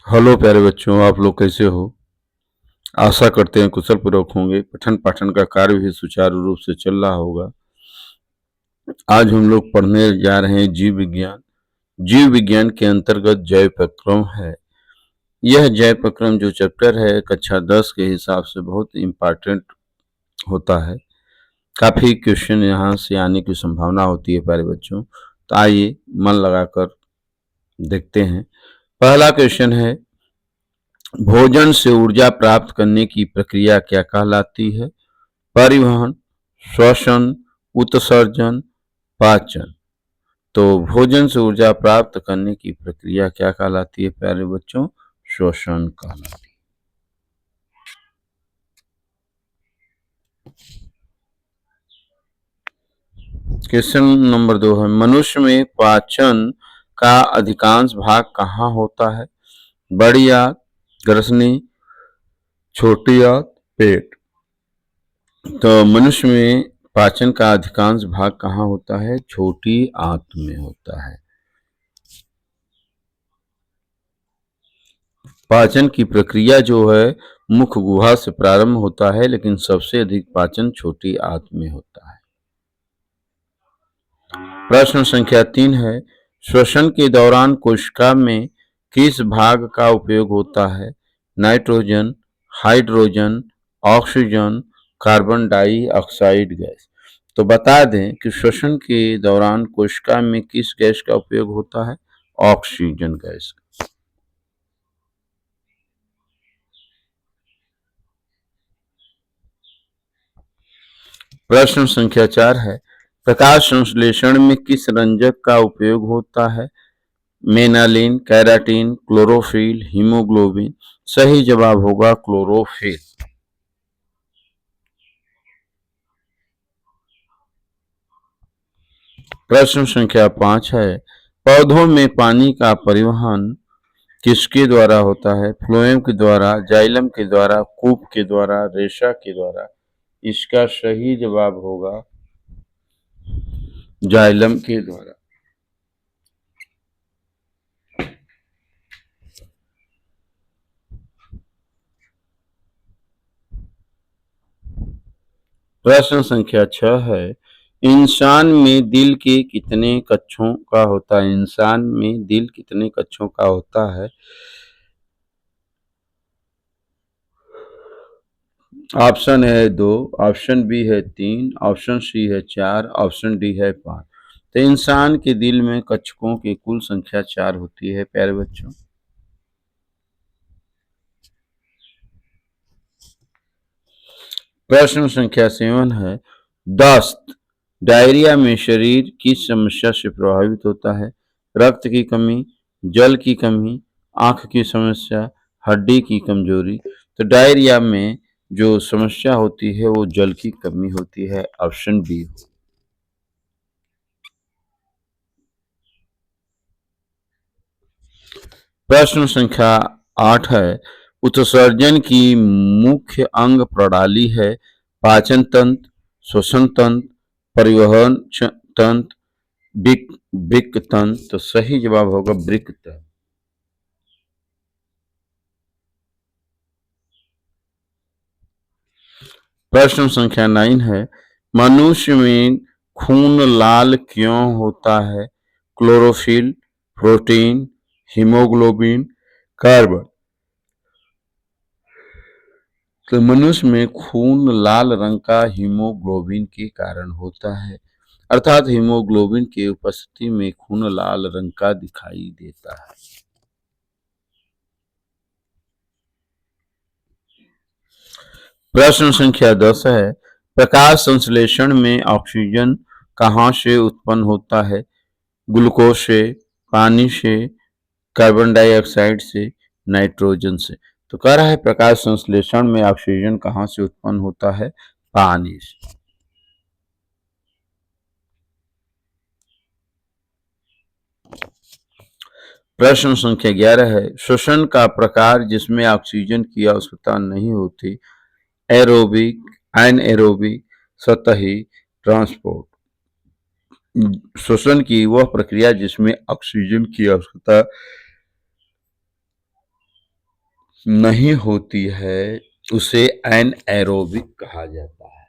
Hello प्यारे बच्चों, आप लोग कैसे हो? आशा करते हैं कुशल पूर्वक होंगे। पठन पाठन का कार्य भी सुचारू रूप से चल रहा होगा। आज हम लोग पढ़ने जा रहे हैं जीव विज्ञान। जीव विज्ञान के अंतर्गत जैव प्रक्रम है। यह जैव प्रक्रम जो चैप्टर है कक्षा 10 के हिसाब से बहुत इम्पोर्टेंट होता है। काफी क्वेश्चन यहाँ से आने की संभावना होती है प्यारे बच्चों। तो आइए मन लगाकर देखते हैं। पहला क्वेश्चन है, भोजन से ऊर्जा प्राप्त करने की प्रक्रिया क्या कहलाती है? परिवहन, श्वसन, उत्सर्जन, पाचन। तो भोजन से ऊर्जा प्राप्त करने की प्रक्रिया क्या कहलाती है प्यारे बच्चों? श्वसन कहलाती है। क्वेश्चन नंबर 2 है, मनुष्य में पाचन का अधिकांश भाग कहाँ होता है? बड़ी आंत, ग्रसनी, छोटी आंत, पेट। तो मनुष्य में पाचन का अधिकांश भाग कहाँ होता है? छोटी आंत में होता है। पाचन की प्रक्रिया जो है मुख गुहा से प्रारंभ होता है, लेकिन सबसे अधिक पाचन छोटी आंत में होता है। प्रश्न संख्या 3 है, श्वसन के दौरान कोशिका में किस भाग का उपयोग होता है? Nitrogen, hydrogen, oxygen, carbon dioxide gas. तो बता दें कि श्वसन के दौरान कोशिका में किस गैस का उपयोग होता है? Oxygen gas. प्रश्न संख्या 4 है, प्रकाश संश्लेषण में किस रंजक का उपयोग होता है? मेनालिन, कैराटीन, क्लोरोफिल, हीमोग्लोबिन। सही जवाब होगा क्लोरोफिल। प्रश्न संख्या 5 है, पौधों में पानी का परिवहन किसके द्वारा होता है? फ्लोएम के द्वारा, जाइलम के द्वारा, कूप के द्वारा, रेशा के द्वारा। इसका सही जवाब होगा जाइलम के द्वारा। प्रश्न संख्या 6 है, इंसान में दिल के कितने कक्षों का होता है? इंसान में दिल कितने कक्षों का होता है? ऑप्शन है 2, ऑप्शन बी है 3, ऑप्शन सी है 4, ऑप्शन डी है 5। तो इंसान के दिल में कक्षकों की कुल संख्या 4 होती है प्यारे बच्चों। प्रश्न संख्या 7 है, दस्त, डायरिया में शरीर किस समस्या से प्रभावित होता है? रक्त की कमी, जल की कमी, आंख की समस्या, हड्डी की कमजोरी। तो डायरिया में जो समस्या होती है वो जल की कमी होती है। Option B. प्रश्न संख्या 8 है, उत्सर्जन की मुख्य अंग प्रणाली है पाचन तंत्र, श्वसन तंत्र, परिवहन तंत्र, वृक्क तंत्र। तो सही जवाब होगा वृक्क तंत्र। प्रश्न संख्या 9 है, मनुष्य में खून लाल क्यों होता है? Chlorophyll, protein, haemoglobin, carbon. तो मनुष्य में खून लाल रंग का हीमोग्लोबिन के कारण होता है, अर्थात हीमोग्लोबिन की उपस्थिति में खून लाल रंग का दिखाई देता है। प्रश्न संख्या 10 है, प्रकाश संश्लेषण में ऑक्सीजन कहाँ से उत्पन्न होता है? ग्लूकोज से, पानी से, कार्बन डाइऑक्साइड से, नाइट्रोजन से। तो कह रहा है प्रकाश संश्लेषण में ऑक्सीजन कहाँ से उत्पन्न होता है? पानी से। प्रश्न संख्या 11 है, श्वसन का प्रकार जिसमें ऑक्सीजन की आवश्यकता नहीं होती? एरोबिक, एनएरोबिक, सतही, ट्रांसपोर्ट। श्वसन की वह प्रक्रिया जिसमें ऑक्सीजन की आवश्यकता नहीं होती है उसे एनएरोबिक कहा जाता है।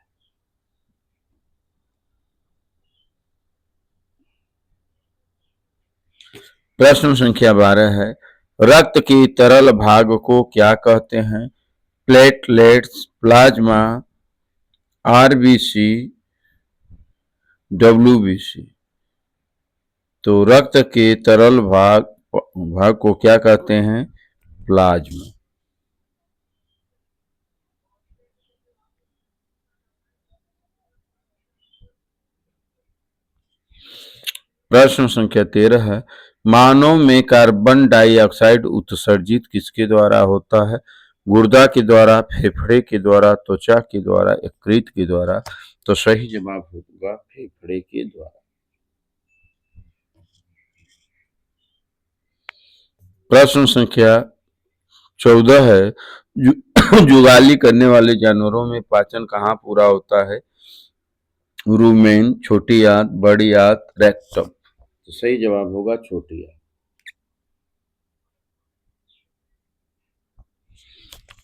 प्रश्न संख्या 12 है, रक्त के तरल भाग को क्या कहते हैं? Platelets, plasma, RBC, WBC. तो रक्त के तरल भाग को क्या कहते हैं? प्लाज्मा। प्रश्न संख्या 13 है, मानव में कार्बन डाइऑक्साइड उत्सर्जित किसके द्वारा होता है? गुर्दा के द्वारा, फेफड़े के द्वारा, त्वचा के द्वारा, यकृत के द्वारा। तो सही जवाब होगा फेफड़े के द्वारा। प्रश्न संख्या 14 है, जुगाली करने वाले जानवरों में पाचन कहाँ पूरा होता है? रुमेन, छोटी आंत, बड़ी आंत, रेक्टम। तो सही जवाब होगा छोटी आंत।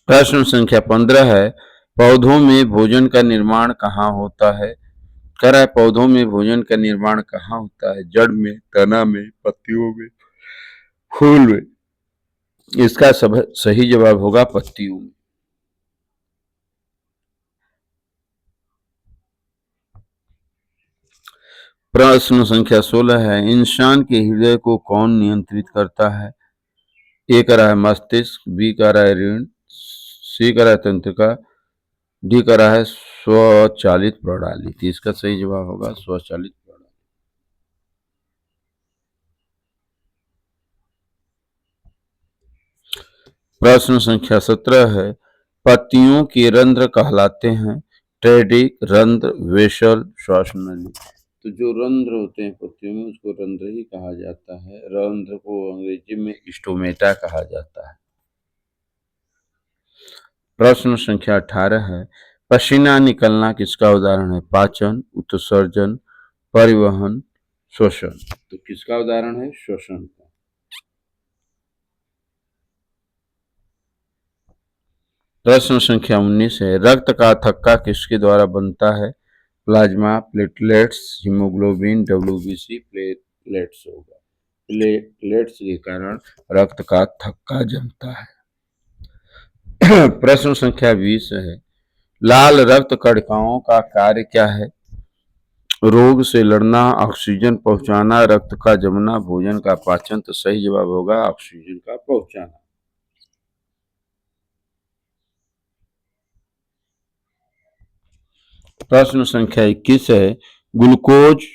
प्रश्न संख्या 15 है, पौधों में भोजन का निर्माण कहाँ होता है? कह रहा है पौधों में भोजन का निर्माण कहाँ होता है? जड़ में, तना में, पत्तियों में, फूल में। इसका सही जवाब होगा पत्तियों में। प्रश्न संख्या 16 है, इंसान के हृदय को कौन नियंत्रित करता है? ए कर रहा है मस्तिष्क, बी कर रहा है रीढ़, सी कर रहा है तंत्रिका, डी कर रहा है स्वचालित प्रणाली। तो इसका सही जवाब होगा स्वचालित प्रणाली। प्रश्न संख्या 17 है, पत्तियों के रंध्र कहलाते हैं? ट्रेडिक, रंध्र, वेसल, श्वासनली। तो जो रंध्र होते हैं पत्तियों में उसको रंध्र ही कहा जाता है। रंध्र को अंग्रेजी में स्टोमेटा कहा जाता है। प्रश्न संख्या 18 है, पसीना निकलना किसका उदाहरण है? पाचन, उत्सर्जन, परिवहन, श्वसन। तो किसका उदाहरण है? श्वसन का। प्रश्न संख्या 19 है, रक्त का थक्का किसके द्वारा बनता है? Plasma, platelets, haemoglobin, WBC. Platelets होगा। प्लेटलेट्स के कारण रक्त का थक्का जमता है। प्रश्न संख्या 20 है, लाल रक्त कणिकाओं का कार्य क्या है? रोग से लड़ना, ऑक्सीजन पहुंचाना, रक्त का जमना, भोजन का पाचन। तो सही जवाब होगा ऑक्सीजन का पहुंचाना। प्रश्न संख्या 21 है, ग्लूकोज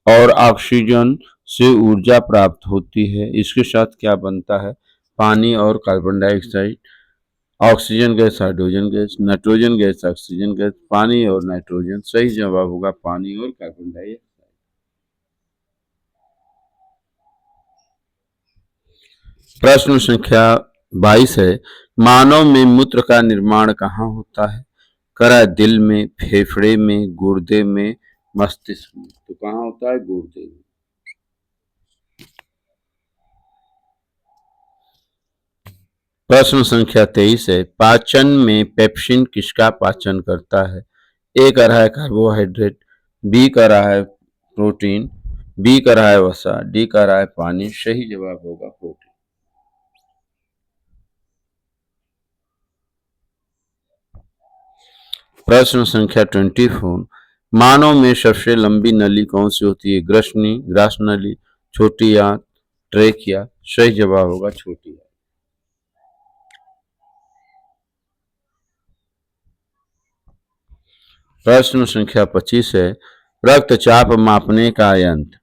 और ऑक्सीजन से ऊर्जा प्राप्त होती है, इसके साथ क्या बनता है? पानी और carbon dioxide, oxygen gas, hydrogen gas, nitrogen gas, oxygen gas, पानी और नाइट्रोजन। सही जवाब होगा पानी और कार्बन डाइऑक्साइड। प्रश्न संख्या 22 है, मानव में मूत्र का निर्माण कहाँ होता है? करा दिल में, फेफड़े में, गुर्दे में, मस्तिष्क में। तो कहाँ होता है? गुर्दे में। प्रश्न संख्या 23 है, पाचन में पेप्सिन किसका पाचन करता है? ए कर रहा है कार्बोहाइड्रेट, बी कर रहा है प्रोटीन, बी कर रहा है वसा, डी कर रहा है पानी। सही जवाब होगा प्रोटीन। प्रश्न संख्या 24, मानव में सबसे लंबी नली कौन सी होती है? ग्रसनी, ग्रास नली, छोटी आंत, ट्रेकिया। सही जवाब होगा छोटी आंत। प्रश्न संख्या 25 है, रक्तचाप मापने का यंत्र?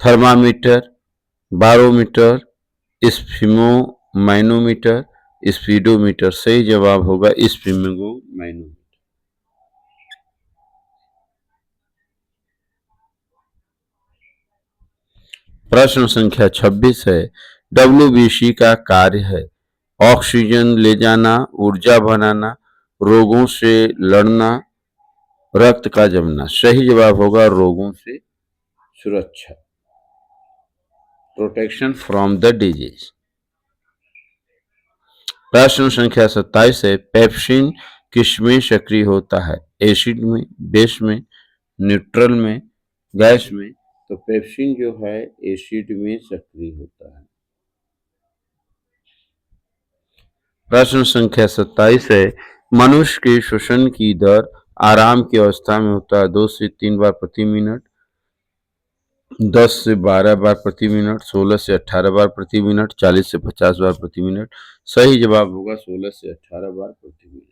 Thermometer, barometer, sphygmomanometer, speedometer. सही जवाब होगा स्फिमोमैनोमीटर। प्रश्न संख्या 26 है, डब्ल्यूबीसी का कार्य है? ऑक्सीजन ले जाना, ऊर्जा बनाना, रोगों से लड़ना, रक्त का जमना। सही जवाब होगा रोगों से सुरक्षा, प्रोटेक्शन फ्रॉम द डिजीज। प्रश्न संख्या 27 है, पेप्सिन किसमें सक्रिय होता है? एसिड में, बेस में, न्यूट्रल में, गैस में? तो पेप्सिन जो है एसिड में सक्रिय होता है। प्रश्न संख्या 27 है, मनुष्य के श्वसन की दर आराम की अवस्था में होता है 2 से 3 बार प्रति मिनट, 10 से 12 बार प्रति मिनट, 16 से 18 बार प्रति मिनट, 40 से 50 बार प्रति मिनट। सही जवाब होगा 16 से 18 बार प्रति मिनट।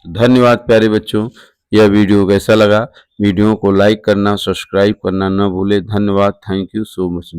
धन्यवाद प्यारे बच्चों। यह वीडियो कैसा लगा? वीडियो को लाइक करना, सब्सक्राइब करना न भूले। धन्यवाद। Thank you so much.